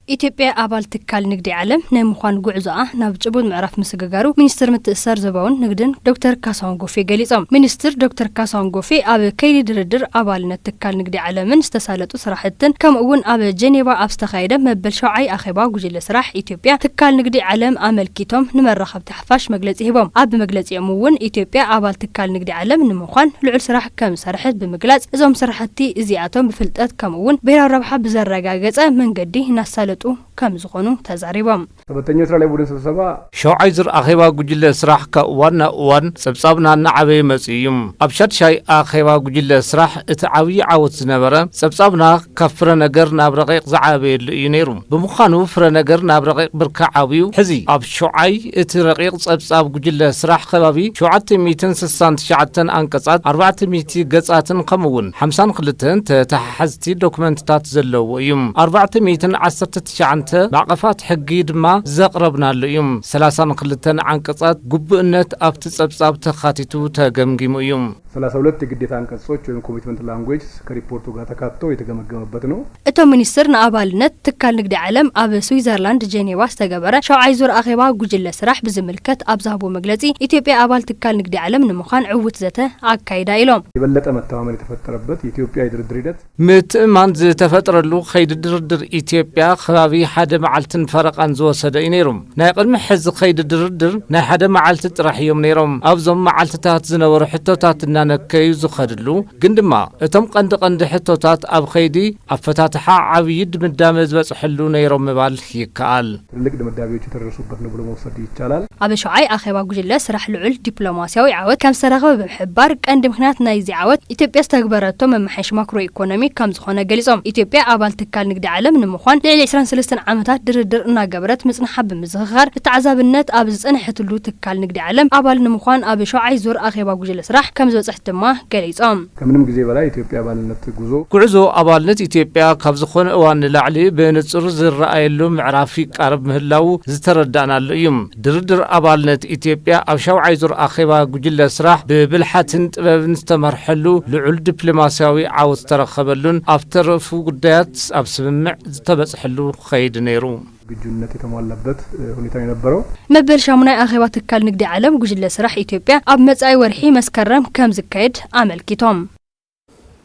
ኢትዮጵያ አባል ትካል ንግዲ ዓለም ናይ ምዃን ጉዕዞኣ ናብ ጭቡጥ ምዕራፍ ምስገጋሩ ሚኒስትር ምትእስሳር ዞባውን ንግድን ዶክተር ካሳሁን ጎፌ ገሊጾም። ሚኒስትር ዶክተር ካሳሁን ጎፌ ኣብ ከይዲ ድርድር አባልነት ትካል ንግዲ ዓለምን ዝተሳለጡ ስራሕትን ከምኡውን ኣብ ጀኔቫ ኣብ ዝተኻየደ መበል 7ይ ኣኼባ ጉጅለ ስራሕ ኢትዮጵያ ትካል ንግዲ ዓለም ኣመልኪቶም ንመራኸብቲ ሓፋሽ መግለጺ ሂቦም። ኣብ መግለጺኦም እውን ኢትዮጵያ አባል ትካል ንግዲ ዓለም ንምዃን ልዑል ስራሕ ከም ሰርሐት ብምግላጽ እዞም ስራሕቲ እዚኣቶም ብፍልጠት ከምኡውን ብሔራዊ ረብሓ ብዘረጋገጸ መንገዲ እናሳለጡ ከም ዝኾኑ ተዛሪቦም። ሰበተኛው ስራ ላይ ቡድን ስብሰባ ሸውዓይ ዙር ኣኼባ ጉጅለ ስራሕ ከዋና እዋን ጸብጻብና ናዓበይ መጽዩም ኣብ ሻድሻይ ኣኼባ ጉጅለ ስራሕ እቲ ዓብይ ዓወት ዝነበረ ጸብጻብና ካብ ፍረ ነገር ናብ ረቂቕ ዝዓበየሉ እዩ ነይሩ። ብምዃኑ ፍረ ነገር ናብ ረቂቕ ብርካ ዓብዩ ሕዚ ኣብ ሸውዓይ እቲ ረቂቕ ጸብጻብ ጉጅለ ስራሕ ከባቢ 769 አንቀጻት 400 ገጻትን ከምኡውን 52 ተታሓዝቲ ዶክመንትታት ዘለዎ እዩ። 419 ማዕቀፋት ሕጊ ድማ ዘቅረብናሉ እዩ። 32 አንቀጻት ጉብእነት ኣብቲ ጸብጻብ ተኻቲቱ ተገምጊሙ እዩ። 32 የግዴታ አንቀጾች ወይም ኮሚትመንት ላንጉዌጅ ከሪፖርቱ ጋር ተካቶ የተገመገመበት ነው። እቶም ሚኒስትር ንአባልነት ትካል ንግዲ ዓለም ኣብ ስዊዘርላንድ ጄኔቫ ዝተገበረ 7ይ ዙር ኣኼባ ጉጅለ ስራሕ ብዝምልከት ኣብ ዝሃቦ መግለጺ ኢትዮጵያ አባል ትካል ንግዲ ዓለም ንምዃን ዕውት ዘተ አካይዳ ኢሎም። የበለጠ መተማመን የተፈጠረበት የኢትዮጵያ የድርድር ሂደት ምትእማን ዝተፈጠረሉ ከይዲ ድርድር ኢትዮጵያ ከባቢ ሓደ መዓልትን ፈረቃን ዝወሰደ እዩ ነይሩ። ናይ ቅድሚ ሕዚ ከይዲ ድርድር ናይ ሓደ መዓልቲ ጥራሕ እዮም ነይሮም። ኣብዞም መዓልትታት ዝነበሩ ሕቶታት ነከዩ ዝኸድሉ ግን ድማ እቶም ቀንዲ ሕቶታት ኣብ ከይዲ ኣፈታትሓ ዓብይ ድምዳመ ዝበጽሕሉ ነይሮም ምባል ይከኣል። ትልቅ ድምዳሜዎች የተደረሱበት ነው ብሎ መውሰድ ይቻላል። ኣብ ሸውዓይ ኣኼባ ጉጅለ ስራሕ ልዑል ዲፕሎማሲያዊ ዓወት ከም ዝተረኸበ ብምሕባር ቀንዲ ምክንያት ናይዚ ዓወት ኢትዮጵያ ዝተግበረቶ መማሓሽ ማክሮ ኢኮኖሚ ከም ዝኾነ ገሊጾም። ኢትዮጵያ ኣባል ትካል ንግዲ ዓለም ንምዃን ልዕሊ 23 ዓመታት ድርድር እናገበረት ምጽንሓ ብምዝኽኻር ተዓዛብነት ኣብ ዝጸንሐትሉ ትካል ንግዲ ዓለም አባል ንምዃን ኣብ 7ይ ዙር ኣኼባ ጉጅለ ስራሕ ከም ጽሕተማ ገሊጾም። ከምንም ጊዜ በላይ ኢትዮጵያ አባልነት ጉዕዞ አባልነት ኢትዮጵያ ካብ ዝኾነ እዋን ላዕሊ ብንጹር ዝረኣየሉ ምዕራፍ ይቃረብ ምህላው ዝተረዳእናሉ እዩ። ድርድር አባልነት ኢትዮጵያ ኣብ 7ይ ዙር ኣኼባ ጉጅለ ስራሕ ብብልሓትን ጥበብን ዝተመርሐሉ ልዑል ዲፕሎማሲያዊ ዓወት ዝተረኸበሉን ኣብ ተረፉ ጉዳያት ኣብ ስምምዕ ዝተበጽሐሉ ከይዲ ነይሩ። ግጁነት የተሟላበት ሁኔታ የነበረው መበል 8ይ ኣኼባ ትካል ንግዲ ዓለም ጉጅለ ስራሕ ኢትዮጵያ ኣብ መጻኢ ወርሒ መስከረም ከም ዝካየድ አመልኪቶም።